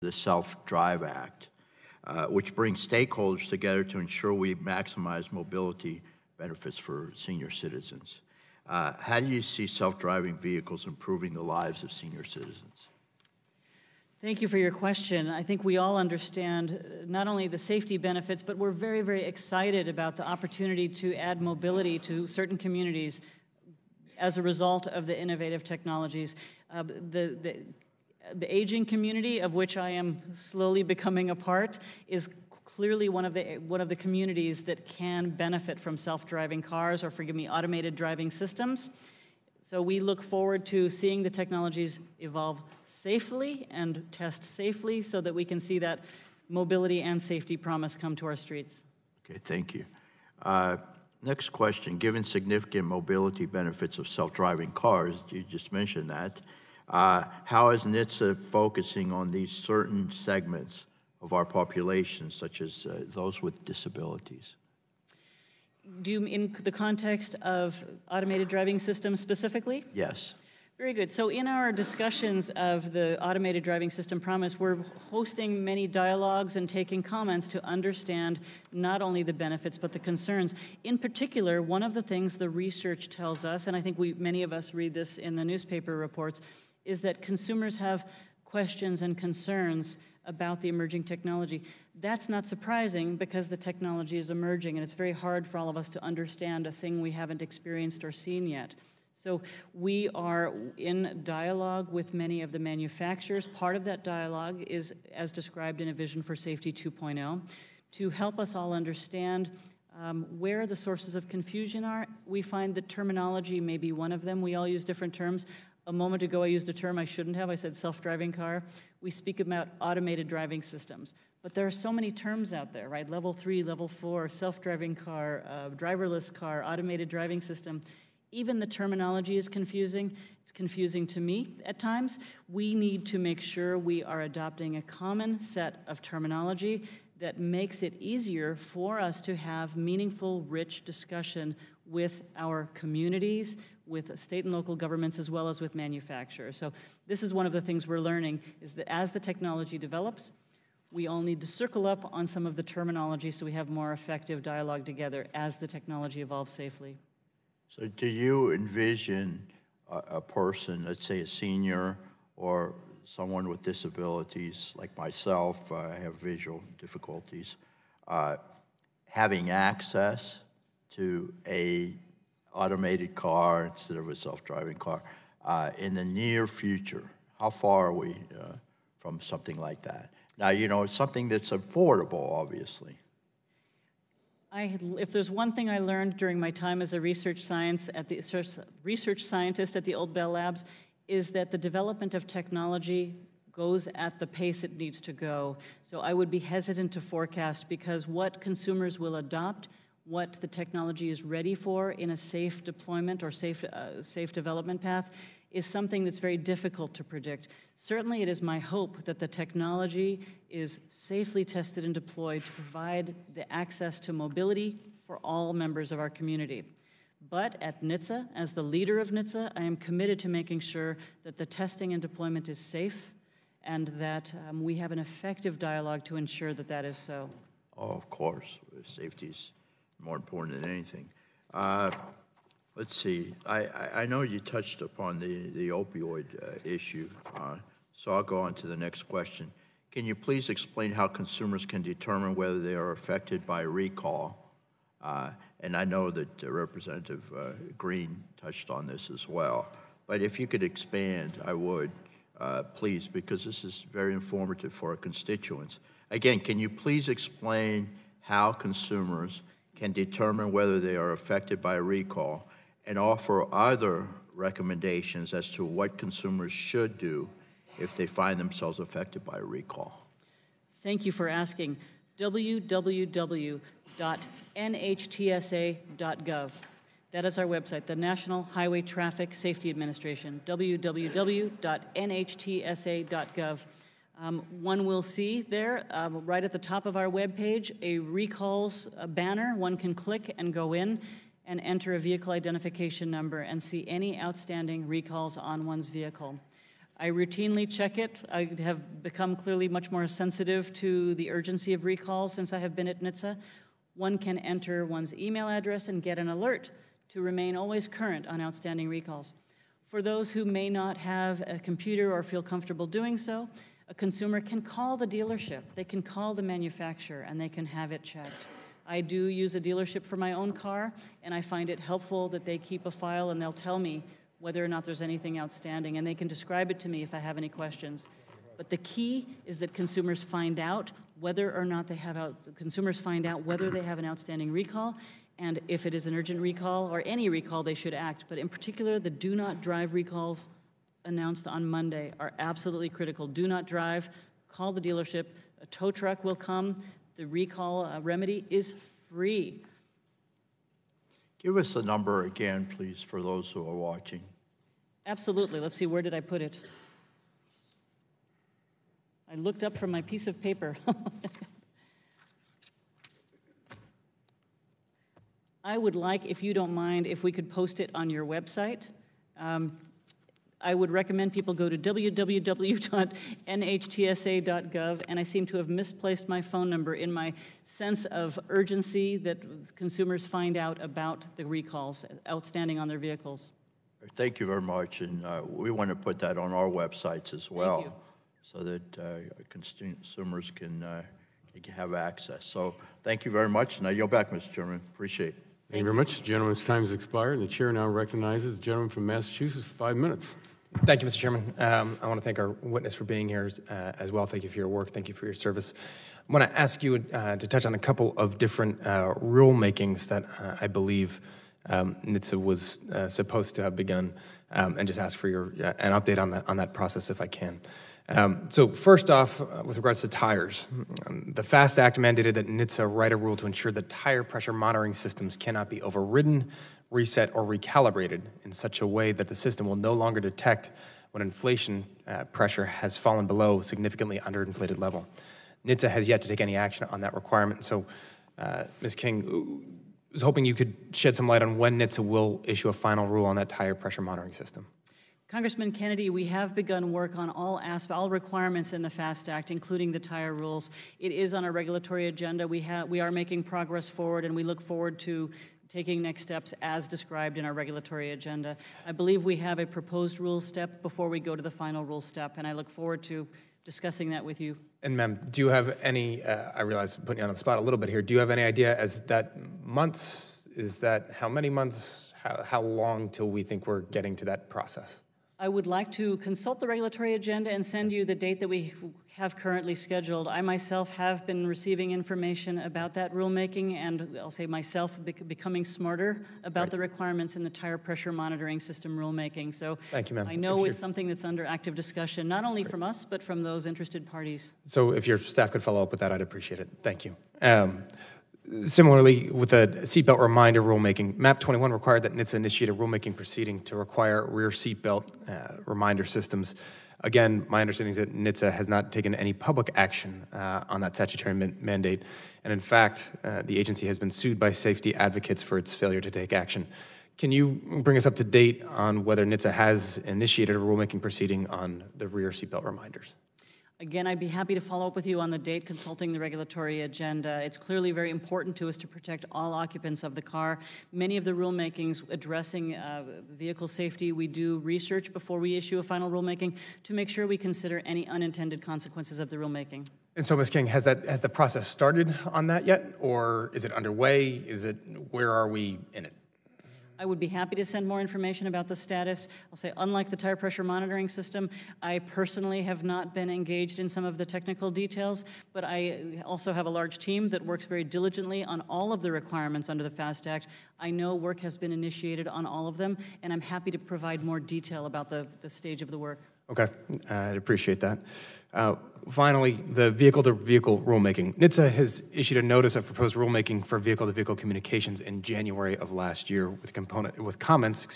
the Self-Drive Act, which brings stakeholders together to ensure we maximize mobility benefits for senior citizens. How do you see self-driving vehicles improving the lives of senior citizens? Thank you for your question. I think we all understand not only the safety benefits, but we're very, very excited about the opportunity to add mobility to certain communities as a result of the innovative technologies. The aging community, of which I am slowly becoming a part, is clearly one of the communities that can benefit from self-driving cars, or forgive me, automated driving systems. So we look forward to seeing the technologies evolve safely and test safely so that we can see that mobility and safety promise come to our streets. Okay, thank you. Next question, given significant mobility benefits of self-driving cars, you just mentioned that, how is NHTSA focusing on these certain segments of our population, such as those with disabilities? Do you mean in the context of automated driving systems specifically? Yes. Very good. So in our discussions of the automated driving system promise, we're hosting many dialogues and taking comments to understand not only the benefits but the concerns. In particular, one of the things the research tells us, and I think many of us read this in the newspaper reports, is that consumers have questions and concerns about the emerging technology. That's not surprising because the technology is emerging and it's very hard for all of us to understand a thing we haven't experienced or seen yet. So we are in dialogue with many of the manufacturers. Part of that dialogue is as described in a Vision for Safety 2.0 to help us all understand where the sources of confusion are. We find that terminology may be one of them. We all use different terms. A moment ago I used a term I shouldn't have. I said self-driving car. We speak about automated driving systems. But there are so many terms out there, right? Level 3, level 4, self-driving car, driverless car, automated driving system. Even the terminology is confusing. It's confusing to me at times. We need to make sure we are adopting a common set of terminology that makes it easier for us to have meaningful, rich discussion with our communities, with state and local governments, as well as with manufacturers. So this is one of the things we're learning, is that as the technology develops, we all need to circle up on some of the terminology so we have more effective dialogue together as the technology evolves safely. So do you envision a person, let's say a senior or someone with disabilities like myself, I have visual difficulties, having access to a automated car instead of a self-driving car in the near future? How far are we from something like that? Now, you know, it's something that's affordable, obviously. If there's one thing I learned during my time as a research scientist at the Old Bell Labs, is that the development of technology goes at the pace it needs to go. So I would be hesitant to forecast, because what consumers will adopt, what the technology is ready for in a safe deployment or safe development path, is something that's very difficult to predict. Certainly it is my hope that the technology is safely tested and deployed to provide the access to mobility for all members of our community. But at NHTSA, as the leader of NHTSA, I am committed to making sure that the testing and deployment is safe and that we have an effective dialogue to ensure that that is so. Oh, of course. Safety is more important than anything. Let's see. I know you touched upon the opioid issue, so I'll go on to the next question. Can you please explain how consumers can determine whether they are affected by recall? And I know that Representative Green touched on this as well. But if you could expand, I would, please, because this is very informative for our constituents. Again, can you please explain how consumers can determine whether they are affected by recall, and offer other recommendations as to what consumers should do if they find themselves affected by a recall? Thank you for asking. www.nhtsa.gov. That is our website, the National Highway Traffic Safety Administration, www.nhtsa.gov. One will see there, right at the top of our webpage, a recalls banner. One can click and go in and enter a vehicle identification number and see any outstanding recalls on one's vehicle. I routinely check it. I have become clearly much more sensitive to the urgency of recalls since I have been at NHTSA. One can enter one's email address and get an alert to remain always current on outstanding recalls. For those who may not have a computer or feel comfortable doing so, a consumer can call the dealership, they can call the manufacturer, and they can have it checked. I do use a dealership for my own car, and I find it helpful that they keep a file and they'll tell me whether or not there's anything outstanding, and they can describe it to me if I have any questions. But the key is that consumers find out whether or not they have whether they have an outstanding recall, and if it is an urgent recall or any recall, they should act. But in particular, the do not drive recalls announced on Monday are absolutely critical. Do not drive, call the dealership, a tow truck will come, the recall remedy is free. Give us the number again, please, for those who are watching. Absolutely. Let's see, where did I put it? I looked up from my piece of paper. I would like, if you don't mind, if we could post it on your website. I would recommend people go to www.nhtsa.gov, and I seem to have misplaced my phone number in my sense of urgency that consumers find out about the recalls outstanding on their vehicles. Thank you very much, and we want to put that on our websites as well, so that consumers can have access. So thank you very much, and I yield back, Mr. Chairman. Appreciate it. Thank you very much. The gentleman's time has expired, and the chair now recognizes the gentleman from Massachusetts for 5 minutes. Thank you, Mr. Chairman. I want to thank our witness for being here as well. Thank you for your work. Thank you for your service. I want to ask you to touch on a couple of different rulemakings that I believe NHTSA was supposed to have begun, and just ask for an update on that process if I can. So first off, with regards to tires, the FAST Act mandated that NHTSA write a rule to ensure that tire pressure monitoring systems cannot be overridden, reset, or recalibrated in such a way that the system will no longer detect when inflation pressure has fallen below significantly underinflated level. NHTSA has yet to take any action on that requirement. So, Ms. King, I was hoping you could shed some light on when NHTSA will issue a final rule on that tire pressure monitoring system. Congressman Kennedy, we have begun work on all requirements in the FAST Act, including the tire rules. It is on our regulatory agenda. We are making progress forward, and we look forward to taking next steps as described in our regulatory agenda. I believe we have a proposed rule step before we go to the final rule step, and I look forward to discussing that with you. And ma'am, do you have any, I realize I'm putting you on the spot a little bit here, do you have any idea as that months, is that how many months, how long till we think we're getting to that process? I would like to consult the regulatory agenda and send you the date that we have currently scheduled. I myself have been receiving information about that rulemaking, and I'll say myself becoming smarter about the requirements in the tire pressure monitoring system rulemaking. So thank you, ma'am. I know it's something that's under active discussion, not only from us, but from those interested parties. So if your staff could follow up with that, I'd appreciate it. Thank you. Similarly, with the seatbelt reminder rulemaking, MAP 21 required that NHTSA initiate a rulemaking proceeding to require rear seatbelt reminder systems. Again, my understanding is that NHTSA has not taken any public action on that statutory mandate. And in fact, the agency has been sued by safety advocates for its failure to take action. Can you bring us up to date on whether NHTSA has initiated a rulemaking proceeding on the rear seatbelt reminders? Again, I'd be happy to follow up with you on the date consulting the regulatory agenda. It's clearly very important to us to protect all occupants of the car. Many of the rulemakings addressing vehicle safety, we do research before we issue a final rulemaking to make sure we consider any unintended consequences of the rulemaking. And so, Ms. King, has the process started on that yet, or is it underway? Where are we in it? I would be happy to send more information about the status. I'll say, unlike the tire pressure monitoring system, I personally have not been engaged in some of the technical details, but I also have a large team that works very diligently on all of the requirements under the FAST Act. I know work has been initiated on all of them, and I'm happy to provide more detail about the stage of the work. Okay, I'd appreciate that. Finally, the vehicle-to-vehicle rulemaking. NHTSA has issued a notice of proposed rulemaking for vehicle-to-vehicle communications in January of last year with comments,